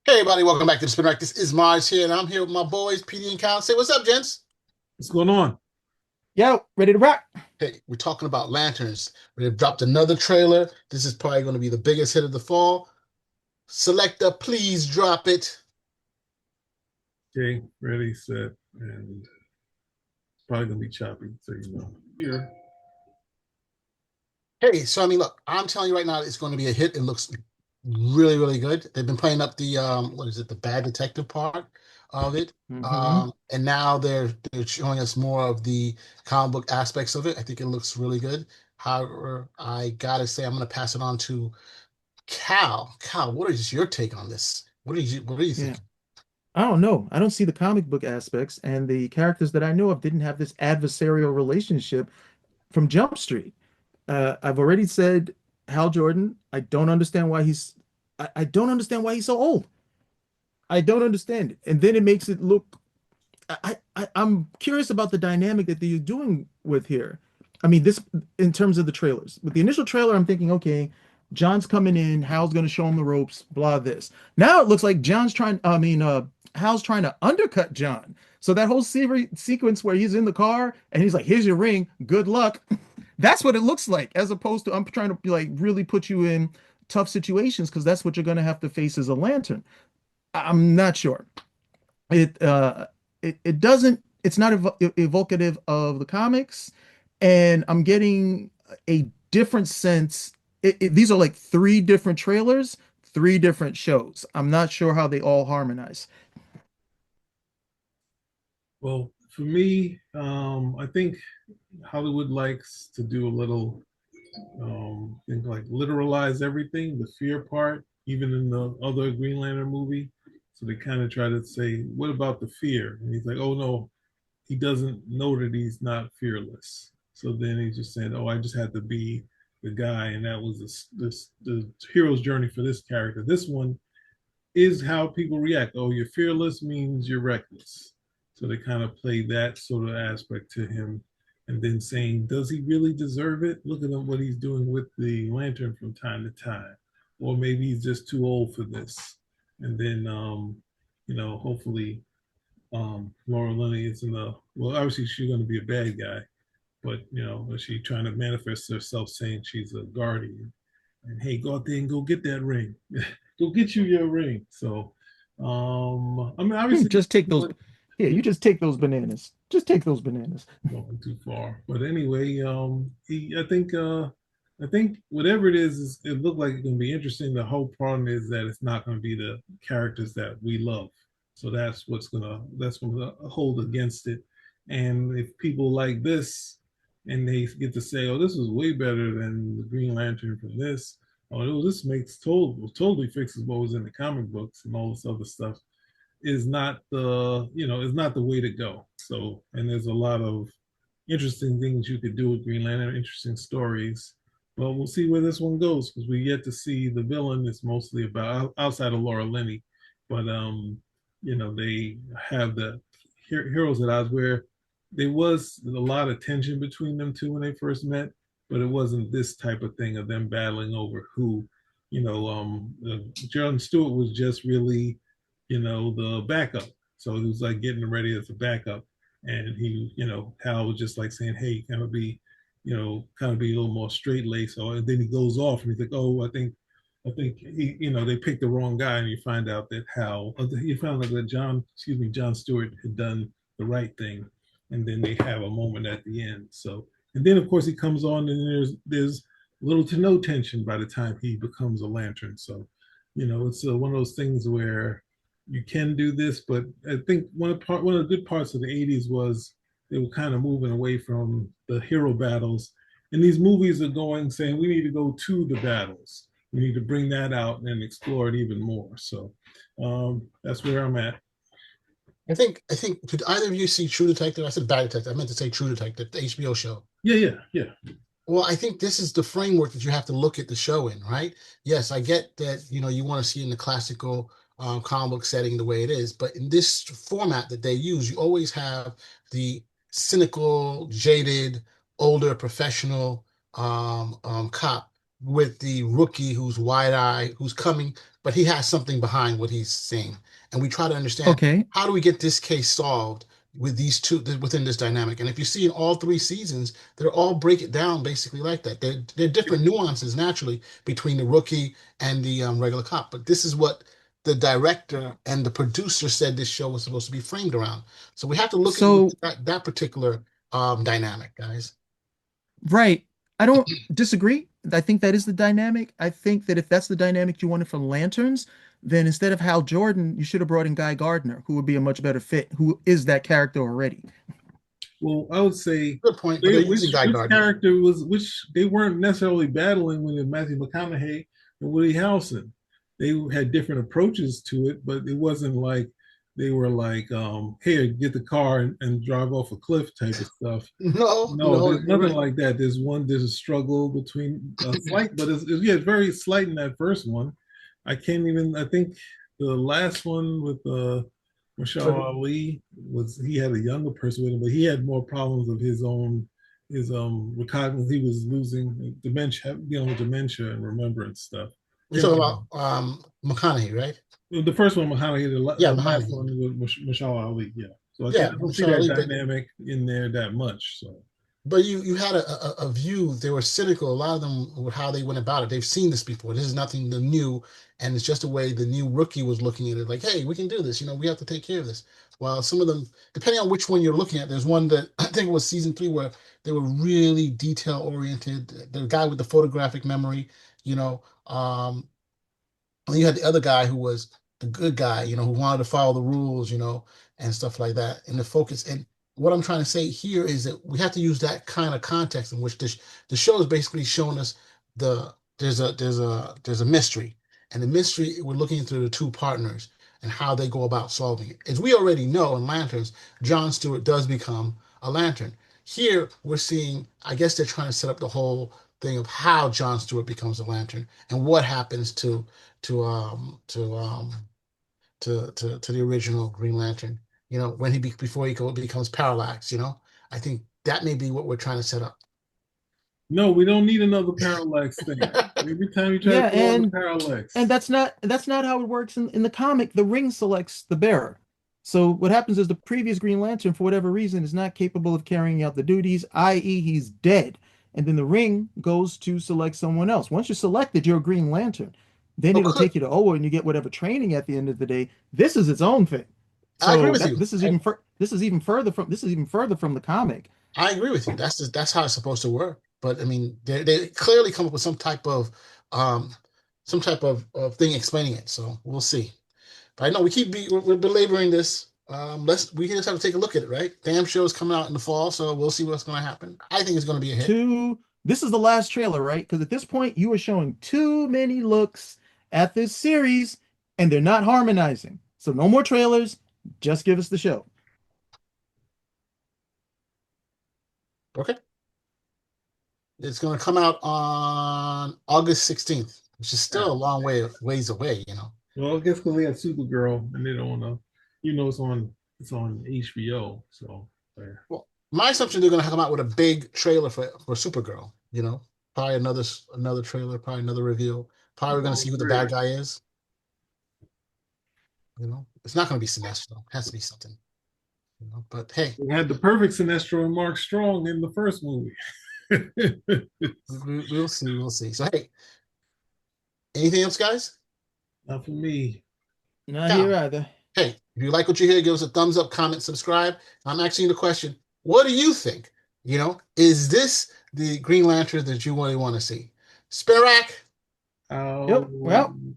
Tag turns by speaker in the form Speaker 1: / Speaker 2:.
Speaker 1: Hey everybody, welcome back to the Spin Rack. This is Mars here, and I'm here with my boys, Petey and Cal. Say what's up, gents.
Speaker 2: What's going on?
Speaker 3: Yo, ready to rock?
Speaker 1: Hey, we're talking about lanterns. We've dropped another trailer. This is probably going to be the biggest hit of the fall. Selector, please drop it.
Speaker 2: Okay, ready, set, and it's probably gonna be choppy, so Here,
Speaker 1: Hey, so I mean, look, I'm telling you right now, it's going to be a hit. It looks really, really good. They've been playing up the what is it, the bad detective part of it.
Speaker 3: Mm-hmm.
Speaker 1: And now they're showing us more of the comic book aspects of it. I think it looks really good. However, I gotta say, I'm gonna pass it on to Cal. Cal, what is your take on this? What do you
Speaker 3: Yeah.
Speaker 1: think?
Speaker 3: I don't know. I don't see the comic book aspects, and the characters that I know of didn't have this adversarial relationship from Jump Street. I've already said Hal Jordan. I don't understand why he's so old. I don't understand it. And then it makes it look I'm curious about the dynamic that they're doing with here. I mean, this in terms of the trailers. With the initial trailer, I'm thinking, okay, John's coming in, Hal's gonna show him the ropes, blah this. Now it looks like Hal's trying to undercut John. So that whole sequence where he's in the car and he's like, "Here's your ring, good luck." That's what it looks like, as opposed to I'm trying to like really put you in tough situations because that's what you're gonna have to face as a lantern. I'm not sure. It it doesn't it's not evocative of the comics, and I'm getting a different sense. These are like three different trailers, three different shows. I'm not sure how they all harmonize.
Speaker 2: well, for me, I think Hollywood likes to do a little, think like literalize everything, the fear part, even in the other Green Lantern movie. So they kind of try to say, "What about the fear?" And he's like, "Oh no, he doesn't know that he's not fearless." So then he's just saying, "Oh, I just had to be the guy," and that was the hero's journey for this character. This one is how people react. Oh, you're fearless means you're reckless. So they kind of play that sort of aspect to him, and then saying, does he really deserve it? Look at him, what he's doing with the lantern from time to time, or maybe he's just too old for this. And then, hopefully, Laura Linney is in the well. Obviously, she's going to be a bad guy, but is she trying to manifest herself saying she's a guardian? And hey, go out there and go get that ring. Go get you your ring. So, I mean, obviously,
Speaker 3: Just take those.
Speaker 2: going
Speaker 3: Yeah, you just take those bananas. Just take those bananas.
Speaker 2: too far. But anyway, I think whatever it is it looked like it's going to be interesting. The whole problem is that it's not going to be the characters that we love. So that's going to hold against it. And if people like this, and they get to say, "Oh, this is way better than the Green Lantern from this," oh, this makes totally fixes what was in the comic books and all this other stuff is not the way to go. So, and there's a lot of interesting things you could do with Green Lantern, interesting stories. Well, we'll see where this one goes because we yet to see the villain. It's mostly about outside of Laura Linney, but they have the heroes at odds where there was a lot of tension between them two when they first met, but it wasn't this type of thing of them battling over who, John Stewart was just really, the backup. So it was like getting ready as a backup, and he, Hal was just like saying, "Hey, kind of be a little more straight laced." So and then he goes off and he's like, "Oh, I think he, they picked the wrong guy," and you find out that you found out that John Stewart had done the right thing, and then they have a moment at the end. So, and then of course he comes on, and there's little to no tension by the time he becomes a lantern. So, it's one of those things where you can do this, but I think one of the good parts of the '80s was they were kind of moving away from the hero battles, and these movies are going saying we need to go to the battles. We need to bring that out and explore it even more. So that's where I'm at.
Speaker 1: I think did either of you see True Detective? I said Bad Detective. I meant to say True Detective, the HBO show.
Speaker 2: Yeah, yeah, yeah.
Speaker 1: Well, I think this is the framework that you have to look at the show in, right? Yes, I get that, you want to see in the classical comic book setting the way it is, but in this format that they use, you always have the cynical, jaded, older professional cop with the rookie who's wide-eyed, who's coming, but he has something behind what he's saying. And we try to understand
Speaker 3: Okay.
Speaker 1: how do we get this case solved with these two within this dynamic. And if you see in all three seasons, they're all break it down basically like that. They're different nuances naturally between the rookie and the regular cop. But this is what the director and the producer said this show was supposed to be framed around. So we have to look
Speaker 3: So,
Speaker 1: at that particular dynamic, guys.
Speaker 3: right. I don't disagree. I think that is the dynamic. I think that if that's the dynamic you wanted from Lanterns, then instead of Hal Jordan, you should have brought in Guy Gardner, who would be a much better fit, who is that character already.
Speaker 2: Well, I would say
Speaker 1: Good point, but they're using Guy
Speaker 2: which
Speaker 1: Gardner.
Speaker 2: character was which they weren't necessarily battling with Matthew McConaughey and Woody Harrelson. They had different approaches to it, but it wasn't like they were like, here, get the car and drive off a cliff type of stuff.
Speaker 1: No,
Speaker 2: No,
Speaker 1: no,
Speaker 2: there's
Speaker 1: you're
Speaker 2: nothing
Speaker 1: right.
Speaker 2: like that. There's a struggle between slight, but yeah, it's very slight in that first one. I can't even. I think the last one with Michelle
Speaker 1: For
Speaker 2: Ali was he had a younger person with him, but he had more problems of his own. His recognition, he was losing dementia, dealing with dementia and remembrance stuff.
Speaker 1: you're
Speaker 2: Can't
Speaker 1: talking
Speaker 2: remember.
Speaker 1: about McConaughey, right?
Speaker 2: The first one, Muhammad,
Speaker 1: Yeah,
Speaker 2: the last
Speaker 1: McConaughey.
Speaker 2: one with Michelle Ali. Yeah, so
Speaker 1: Yeah,
Speaker 2: I
Speaker 1: I'm
Speaker 2: don't see that
Speaker 1: sorry, but
Speaker 2: dynamic in there that much. So
Speaker 1: you had a view. They were cynical. A lot of them with how they went about it. They've seen this before. This is nothing new, and it's just the way the new rookie was looking at it. Like, hey, we can do this. We have to take care of this. While some of them, depending on which one you're looking at, there's one that I think it was season three where they were really detail oriented. The guy with the photographic memory, you know, and you had the other guy who was the good guy, who wanted to follow the rules, and stuff like that. And the focus. And what I'm trying to say here is that we have to use that kind of context in which the show is basically showing us there's a mystery, and the mystery we're looking through the two partners and how they go about solving it. As we already know in Lanterns, John Stewart does become a lantern. Here we're seeing, I guess they're trying to set up the whole thing of how John Stewart becomes a lantern and what happens to to the original Green Lantern. When before becomes parallax. I think that may be what we're trying to set up.
Speaker 2: no, we don't need another parallax thing. Every time you try to
Speaker 3: Yeah,
Speaker 2: throw in a
Speaker 3: and
Speaker 2: parallax,
Speaker 3: that's not how it works in the comic. The ring selects the bearer. So what happens is the previous Green Lantern, for whatever reason, is not capable of carrying out the duties, i.e., he's dead. And then the ring goes to select someone else. Once you're selected, you're a Green Lantern. Then
Speaker 1: So
Speaker 3: it'll take you to Oa and you get whatever training at the end of the day. This is its own thing.
Speaker 1: I agree
Speaker 3: So
Speaker 1: with
Speaker 3: that
Speaker 1: you.
Speaker 3: this is even further from the comic.
Speaker 1: I agree with you. That's how it's supposed to work. But I mean, they clearly come up with um some type of thing explaining it. So we'll see. But I know we're belaboring this. We just have to take a look at it, right? Damn show's coming out in the fall, so we'll see what's going to happen. I think it's going to be a hit.
Speaker 3: This is the last trailer, right? Because at this point, you are showing too many looks at this series, and they're not harmonizing. So no more trailers. Just give us the show.
Speaker 1: Okay. It's going to come out on August 16th, which is still a
Speaker 2: ah,
Speaker 1: long ways away.
Speaker 2: well, I guess because they had Supergirl and they don't know, it's on HBO. So there.
Speaker 1: Well, my assumption they're going to come out with a big trailer for Supergirl. Probably another trailer, probably another reveal. Probably we're going to
Speaker 2: Oh,
Speaker 1: see who the
Speaker 2: great.
Speaker 1: bad guy is. It's not going to be Sinestro. It has to be something. But hey,
Speaker 2: They had the perfect Sinestro and Mark Strong in the first movie.
Speaker 1: we'll see. We'll see. So hey, anything else, guys?
Speaker 2: Not for me.
Speaker 3: Not
Speaker 1: Yeah.
Speaker 3: here either.
Speaker 1: Hey, if you like what you hear, give us a thumbs up, comment, subscribe. I'm asking you the question: what do you think? Is this the Green Lantern that you really want to see? Spin rack.
Speaker 3: Yep. Well,
Speaker 2: Oh,